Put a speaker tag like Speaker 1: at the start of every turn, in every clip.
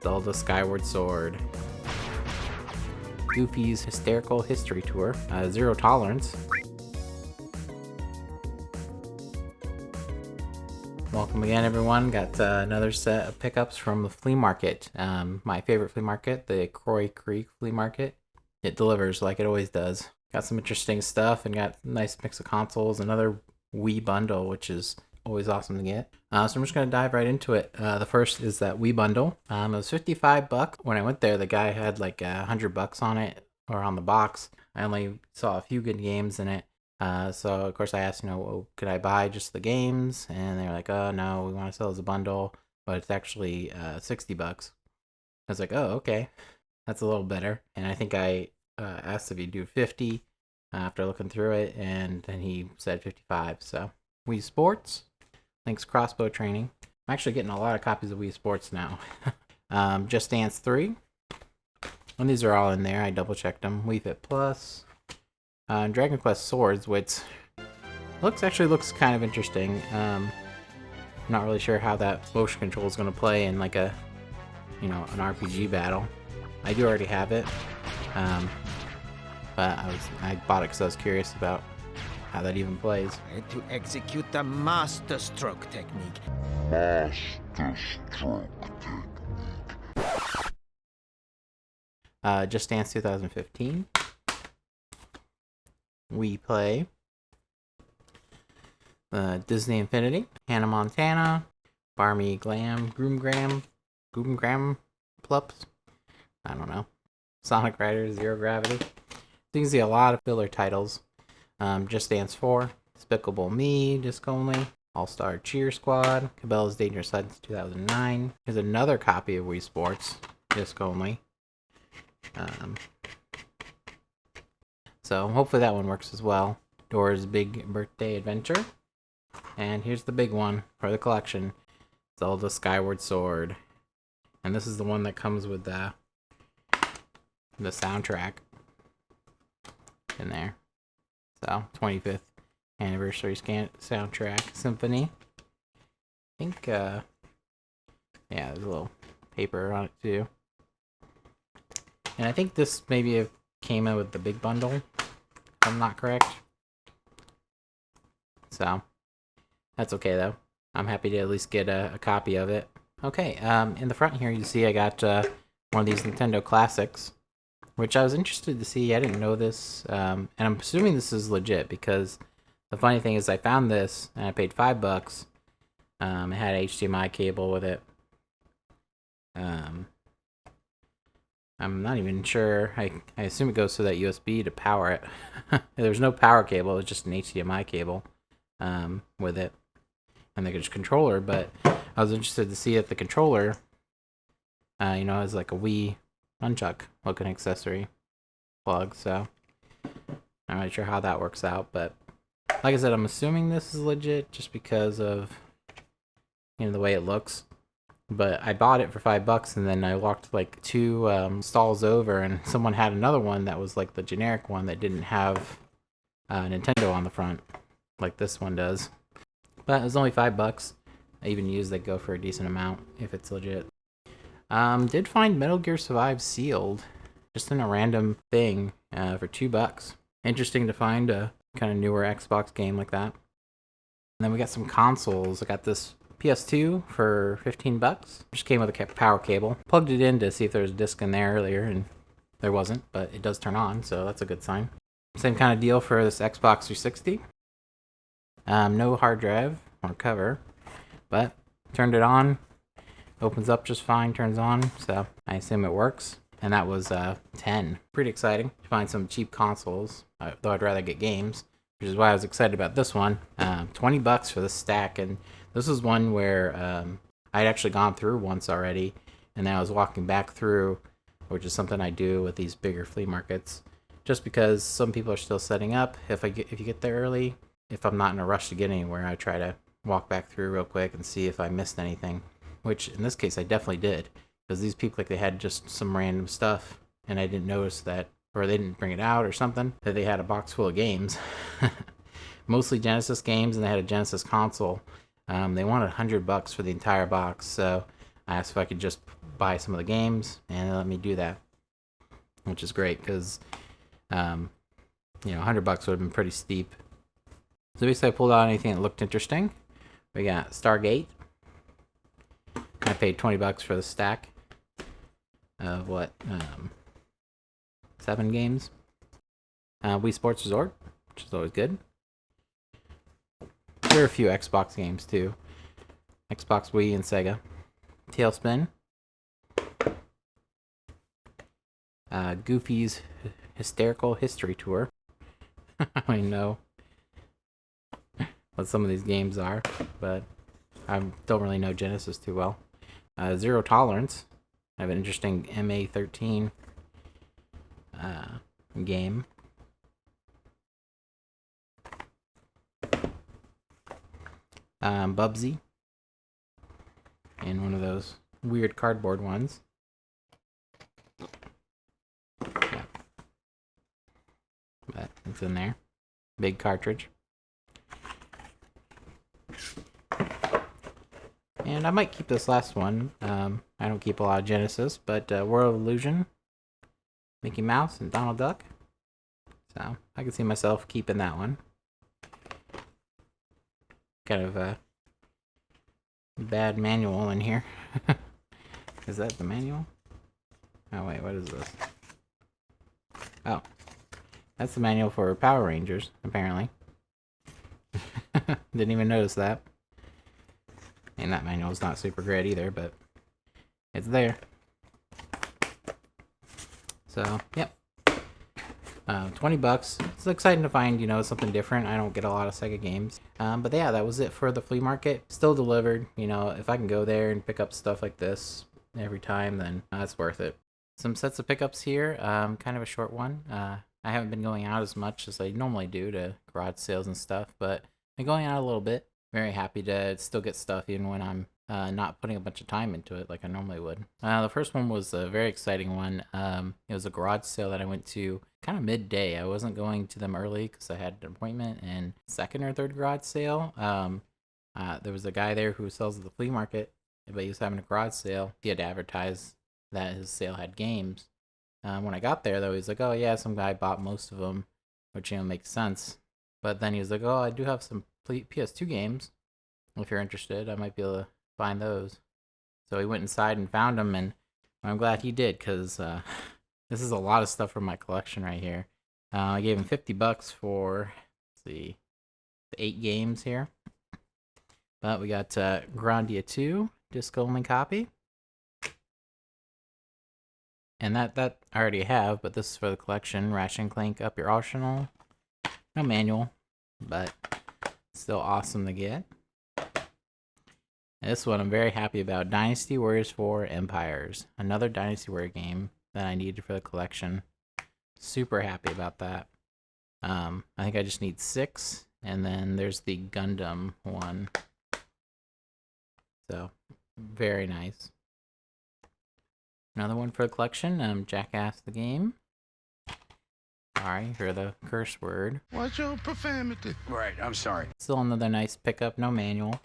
Speaker 1: Zelda Skyward Sword. Goofy's Hysterical History Tour. Zero Tolerance. Welcome again, everyone. Got another set of pickups from the flea market. My favorite flea market, the Croy Creek Flea Market. It delivers like it always does. Got some interesting stuff and got a nice mix of consoles. Another Wii bundle, which is always awesome to get. So I'm just going to dive right into it. The first is that Wii bundle. It was $55. When I went there, the guy had like $100 on it, or on the box. I only saw a few good games in it. So of course I asked, could I buy just the games? And they were like, oh no, we want to sell as a bundle, but it's actually $60. I was like, oh, okay, that's a little better. And I think I asked if he'd do 50 after looking through it, and then he said 55. So Wii Sports, Link's Crossbow Training. I'm actually getting a lot of copies of Wii Sports now. Just Dance 3. And these are all in there. I double checked them. Wii Fit Plus. DragonQuest Swords, which looks kind of interesting. I'm not really sure how that motion control is going to play in like an RPG battle. I do already have it, but I bought it because I was curious about how that even plays.
Speaker 2: To execute the master stroke technique.
Speaker 1: Just Dance 2015. We play Disney Infinity, Hannah Montana, Barmy Glam, Groomgram Plups. I don't know. Sonic Riders, Zero Gravity. So you can see a lot of filler titles. Just Dance 4, Despicable Me, disc only. All-Star Cheer Squad, Cabela's Dangerous Science 2009. Here's another copy of Wii Sports, disc only. So hopefully that one works as well. Dora's Big Birthday Adventure. And here's the big one for the collection. Zelda Skyward Sword. And this is the one that comes with the soundtrack in there. So 25th anniversary soundtrack symphony. I think there's a little paper on it too. And I think this maybe came in with the big bundle, if I'm not correct. So that's okay though. I'm happy to at least get a copy of it. Okay, in the front here you see I got one of these Nintendo Classics, which I was interested to see. I didn't know this, and I'm assuming this is legit because the funny thing is I found this and I paid $5. It had an HDMI cable with it. I'm not even sure. I assume it goes to that USB to power it. There's no power cable. It's just an HDMI cable with it. And there's a controller, but I was interested to see if the controller, has like a Wii nunchuck looking accessory plug. So I'm not sure how that works out. But like I said, I'm assuming this is legit just because of the way it looks. But I bought it for $5, and then I walked like 2 stalls over, and someone had another one that was like the generic one that didn't have Nintendo on the front, like this one does. But it was only $5. I even used they go for a decent amount if it's legit. Did find Metal Gear Survive sealed, just in a random thing for $2. Interesting to find a kind of newer Xbox game like that. And then we got some consoles. I got this PS2 for $15. Just came with a power cable. Plugged it in to see if there was a disc in there earlier, and there wasn't, but it does turn on, so that's a good sign. Same kind of deal for this Xbox 360. No hard drive or cover, but turned it on. Opens up just fine, turns on, so I assume it works. And that was $10. Pretty exciting to find some cheap consoles, though I'd rather get games, which is why I was excited about this one. $20 for this stack, and this is one where I'd actually gone through once already, and then I was walking back through, which is something I do with these bigger flea markets, just because some people are still setting up. If you get there early, if I'm not in a rush to get anywhere, I try to walk back through real quick and see if I missed anything, which in this case I definitely did, because these people, like, they had just some random stuff, and I didn't notice that, or they didn't bring it out or something, that they had a box full of games. Mostly Genesis games, and they had a Genesis console. They wanted $100 for the entire box, so I asked if I could just buy some of the games, and they let me do that, which is great because, $100 would have been pretty steep. So basically, I pulled out anything that looked interesting. We got Stargate. I paid $20 for the stack of 7 games. Wii Sports Resort, which is always good. There are a few Xbox games too. Xbox, Wii, and Sega. Tailspin. Goofy's Hysterical History Tour. I don't even know what some of these games are, but I don't really know Genesis too well. Zero Tolerance. I have an interesting MA13 game. Bubsy. And one of those weird cardboard ones. Yeah. But it's in there. Big cartridge. And I might keep this last one. I don't keep a lot of Genesis, but World of Illusion, Mickey Mouse, and Donald Duck. So I can see myself keeping that one. Kind of a bad manual in here. Is that the manual? Oh wait, what is this? Oh, that's the manual for Power Rangers, apparently. Didn't even notice that. And that manual is not super great either, but it's there. So, yep. $20. It's exciting to find, something different. I don't get a lot of Sega games. But yeah, that was it for the flea market. Still delivered. If I can go there and pick up stuff like this every time, then it's worth it. Some sets of pickups here. Kind of a short one. I haven't been going out as much as I normally do to garage sales and stuff, but I'm going out a little bit. Very happy to still get stuff even when I'm not putting a bunch of time into it like I normally would. The first one was a very exciting one. It was a garage sale that I went to kind of midday. I wasn't going to them early because I had an appointment. And second or third garage sale, there was a guy there who sells at the flea market, but he was having a garage sale. He had to advertise that his sale had games. When I got there, though, he's like, oh yeah, some guy bought most of them, which makes sense. But then he was like, oh, I do have some PS2 games. If you're interested, I might be able to find those. So he went inside and found them, and I'm glad he did, because this is a lot of stuff from my collection right here. I gave him $50 for, the 8 games here. But we got Grandia 2, disc-only copy. And that I already have, but this is for the collection. Ratchet & Clank Up Your Arsenal. No manual, but still awesome to get. And this one I'm very happy about. Dynasty Warriors 4 Empires. Another Dynasty Warrior game that I needed for the collection. Super happy about that. I think I just need 6. And then there's the Gundam one. So, very nice. Another one for the collection. Jackass the Game. Sorry for the curse word.
Speaker 3: What's your profanity? Right, I'm sorry.
Speaker 1: Still another nice pickup, no manual.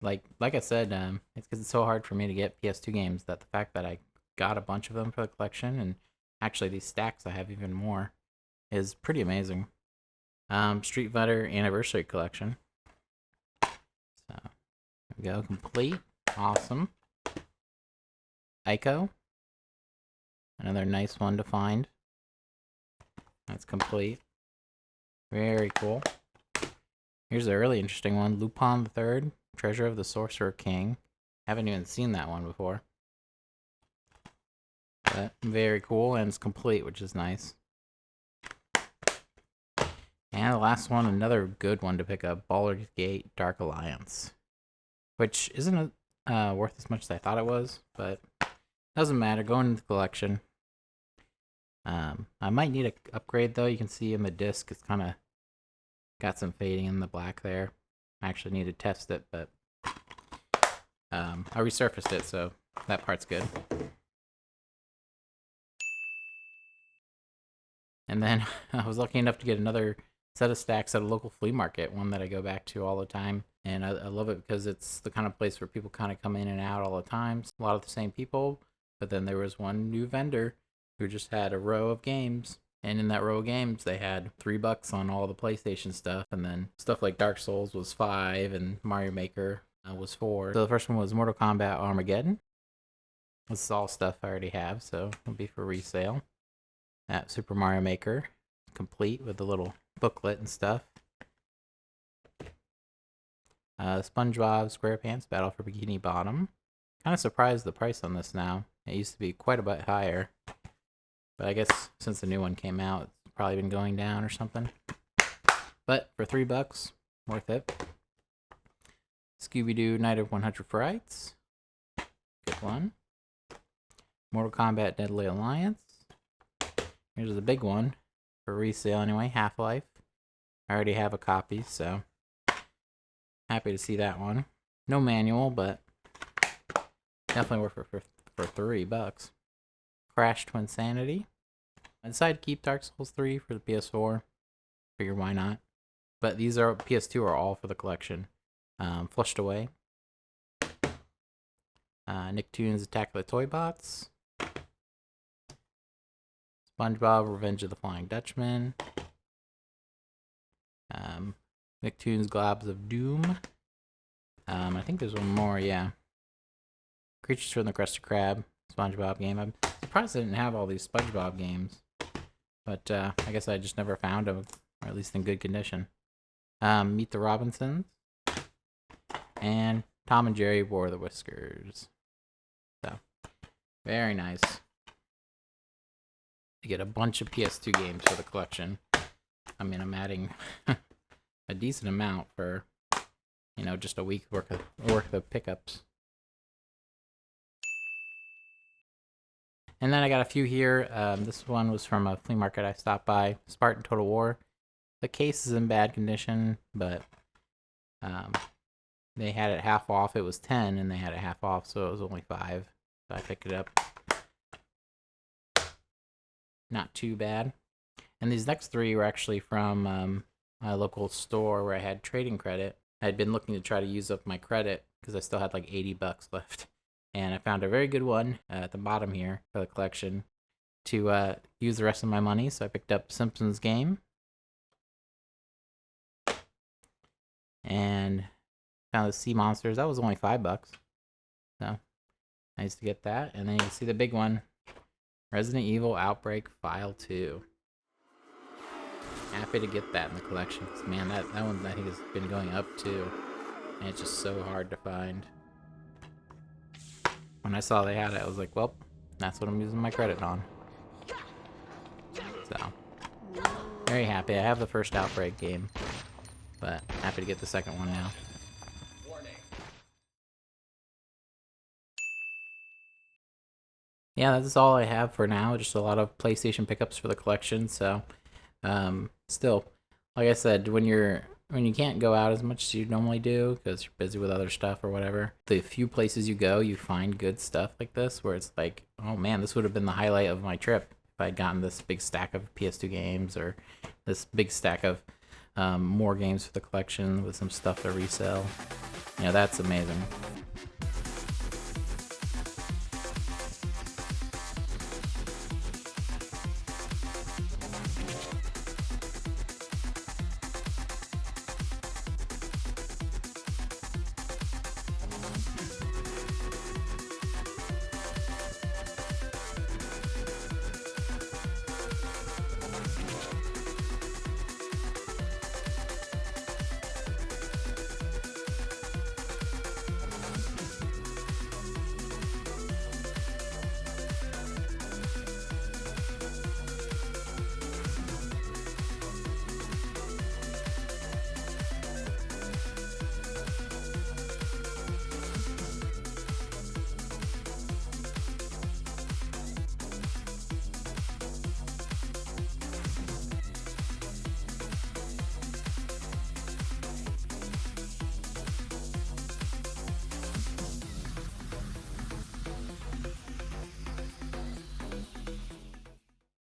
Speaker 1: Like I said, it's because it's so hard for me to get PS2 games that the fact that I got a bunch of them for the collection, and actually these stacks I have even more, is pretty amazing. Street Fighter Anniversary Collection. So, there we go, complete. Awesome. Ico. Another nice one to find. That's complete. Very cool. Here's a really interesting one. Lupin the Third, Treasure of the Sorcerer King. Haven't even seen that one before. But very cool, and it's complete, which is nice. And the last one, another good one to pick up. Baldur's Gate Dark Alliance. Which isn't worth as much as I thought it was, but doesn't matter. Going into the collection. I might need an upgrade though. You can see in the disc it's kind of got some fading in the black there. I actually need to test it, but I resurfaced it, so that part's good. And then I was lucky enough to get another set of stacks at a local flea market, one that I go back to all the time. And I love it because it's the kind of place where people kind of come in and out all the time. A lot of the same people, But then there was one new vendor who just had a row of games. And in that row of games, they had $3 on all the PlayStation stuff. And then stuff like Dark Souls was $5 and Mario Maker was $4. So the first one was Mortal Kombat Armageddon. This is all stuff I already have, so it'll be for resale. That Super Mario Maker, complete with the little booklet and stuff. SpongeBob SquarePants Battle for Bikini Bottom. Kind of surprised the price on this now. It used to be quite a bit higher. But I guess since the new one came out, it's probably been going down or something. But for $3, worth it. Scooby-Doo Night of 100 Frights. Good one. Mortal Kombat Deadly Alliance. Here's the big one. For resale anyway, Half-Life. I already have a copy, so happy to see that one. No manual, but definitely worth it for $3. Crash Twinsanity. I decided to keep Dark Souls 3 for the PS4. Figure why not. But these are PS2 are all for the collection. Flushed Away. Nicktoons Attack of the Toy Bots. SpongeBob Revenge of the Flying Dutchman. Nicktoons Globs of Doom. I think there's one more, yeah. Creatures from the Krusty Krab SpongeBob game. I'm surprised I didn't have all these SpongeBob games. But I guess I just never found them, or at least in good condition. Meet the Robinsons. And Tom and Jerry War of the Whiskers. So, very nice. You get a bunch of PS2 games for the collection. I mean, I'm adding a decent amount for, just a week worth of pickups. And then I got a few here. This one was from a flea market I stopped by. Spartan Total War. The case is in bad condition, but they had it half off. It was 10 and they had it half off, so it was only 5. So I picked it up. Not too bad. And these next 3 were actually from a local store where I had trading credit. I had been looking to try to use up my credit because I still had like $80 left. And I found a very good one at the bottom here for the collection to use the rest of my money. So I picked up Simpsons Game. And found the Sea Monsters. That was only $5. So nice to get that. And then you can see the big one. Resident Evil Outbreak File 2. Happy to get that in the collection. Man, that one I think has been going up too. And it's just so hard to find. When I saw they had it, I was like, well, that's what I'm using my credit on. So, very happy. I have the first Outbreak game, but happy to get the second one now. Yeah, that's all I have for now. Just a lot of PlayStation pickups for the collection. So, still, like I said, when you can't go out as much as you normally do because you're busy with other stuff or whatever, the few places you go, you find good stuff like this where it's like, oh man, this would have been the highlight of my trip if I'd gotten this big stack of PS2 games or this big stack of more games for the collection with some stuff to resell. That's amazing.